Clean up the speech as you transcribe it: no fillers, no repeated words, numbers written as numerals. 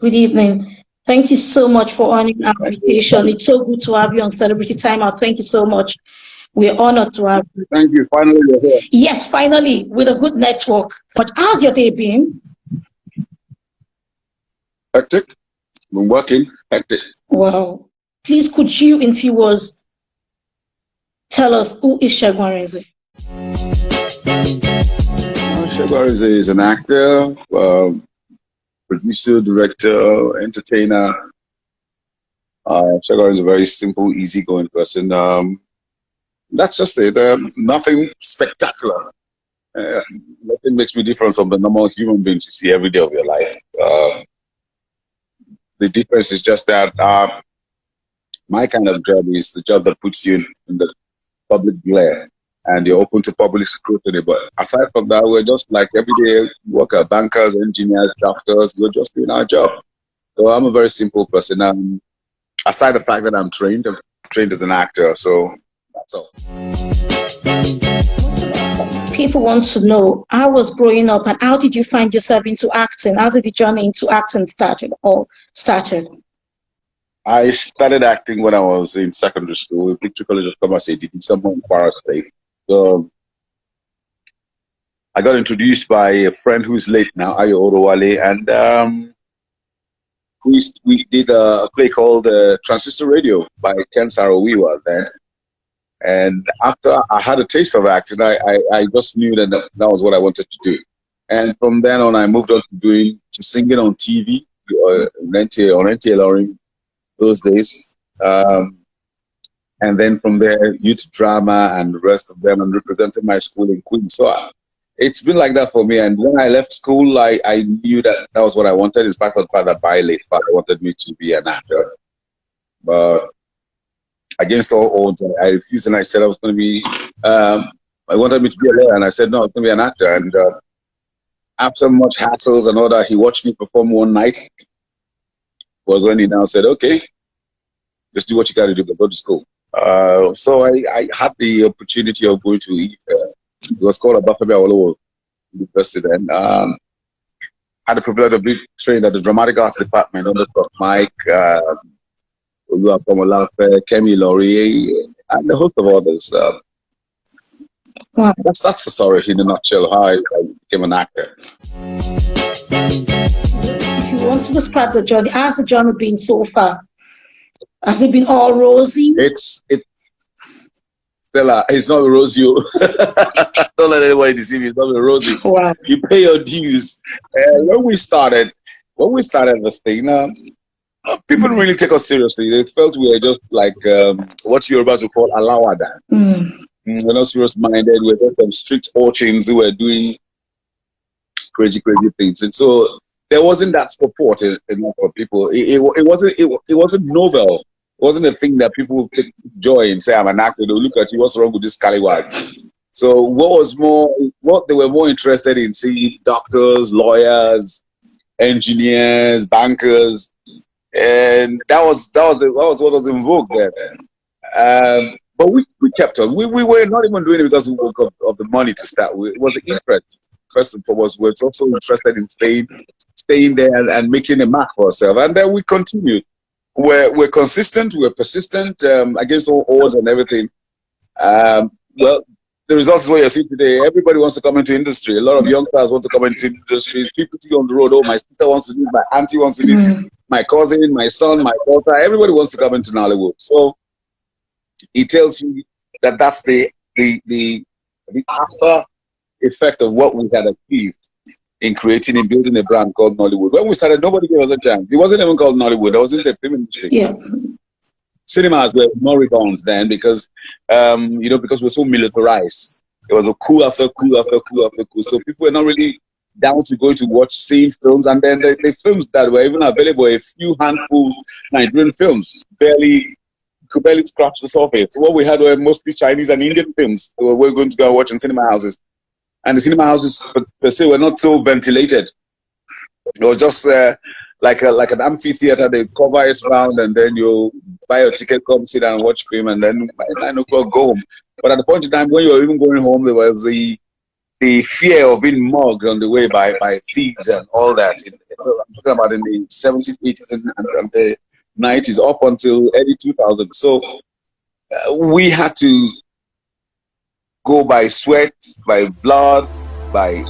Good evening. Thank you so much for honoring our invitation. It's so good to have you on Celebrity Timeout. Thank you so much. We're honored to have you. Thank you. Finally, you're here. Yes, finally, with a good network. But how's your day been? Hectic. Been working. Hectic. Wow. Please, could you, in few words, tell us who is Segun Arinze? Segun Arinze is an actor, producer, director, entertainer. Segun is a very simple, easygoing person. That's just it. Nothing spectacular. Nothing makes me different from the normal human beings you see every day of your life. The difference is just that my kind of job is the job that puts you in the public glare and you're open to public scrutiny. But aside from that, we're just like everyday worker, bankers, engineers, doctors. We're just doing our job. So I'm a very simple person. Aside the fact that I'm trained as an actor. So that's all. People want to know, how was growing up and how did you find yourself into acting? How did the journey into acting started? I started acting when I was in secondary school, Victory College of Commerce, somewhere in Kwara State. So I got introduced by a friend who's late now, Ajulo, and we did a play called Transistor Radio by Ken Saro-Wiwa then. And after I had a taste of acting, I just knew that was what I wanted to do. And from then on, I moved on to singing on TV, on NTA Loring those days. And then from there, youth drama and the rest of them, and representing my school in Queens. So it's been like that for me. And when I left school, I knew that was what I wanted. In fact, that my late father wanted me to be an actor. But against all odds, I refused, and I said I was going to be. I wanted me to be a lawyer, and I said no, I was going to be an actor. And after much hassles and all that, he watched me perform one night. Was when he now said, "Okay, just do what you got to do, but go to school." So I had the opportunity of going to it was called Abafebe Awolowo University then. Had the privilege of being trained at the Dramatic Arts Department under Mike. Kemi Laurier, and a host of others. Wow. That's the story in a nutshell, how I became an actor. If you want to describe the journey, how's the journey been so far? Has it been all rosy? Stella, it's not rosy. Don't let anybody deceive you. It's not rosy. Wow. You pay your dues. When we started this thing, people didn't really take us seriously. They felt we were just like what Yorubas would call alawada. We're not serious-minded. We're just some strict urchins who were doing crazy things, and so there wasn't that support enough for people. It wasn't novel. It wasn't a thing that people would take joy in. Say, I'm an actor. They'll look at you. What's wrong with this scallywag? So what they were more interested in seeing doctors, lawyers, engineers, bankers. And that was what was in vogue then. But we kept on. We were not even doing it because of the money to start with. It was the interest. First and foremost, we're also interested in staying there and making a mark for ourselves. And then we continued. We're consistent. We're persistent against all odds and everything. Well, the result is what you're seeing today. Everybody wants to come into industry. A lot of young guys want to come into industry. People see on the road. Oh, my sister wants to do it. My auntie wants to do it. My cousin, my son, my daughter. Everybody wants to come into Nollywood. So it tells you that that's the after effect of what we had achieved in creating and building a brand called Nollywood. When we started, nobody gave us a chance. It wasn't even called Nollywood. It wasn't the film industry. Yeah. Cinemas were moribund then because we're so militarized. It was a coup after coup after coup after coup. So people were not really down to going to seeing films. And then the films that were even available, a few handful Nigerian films, could barely scratch the surface. What we had were mostly Chinese and Indian films that we're going to go and watch in cinema houses. And the cinema houses per se were not so ventilated. It was just like an amphitheater. They cover it round, and then you buy your ticket, come sit down and watch film, and then by 9 o'clock go home. But at the point in time when you were even going home, there was the the fear of being mugged on the way by thieves and all that. I'm talking about in the 70s, 80s, and the 90s, up until early 2000s. So we had to go by sweat, by blood, by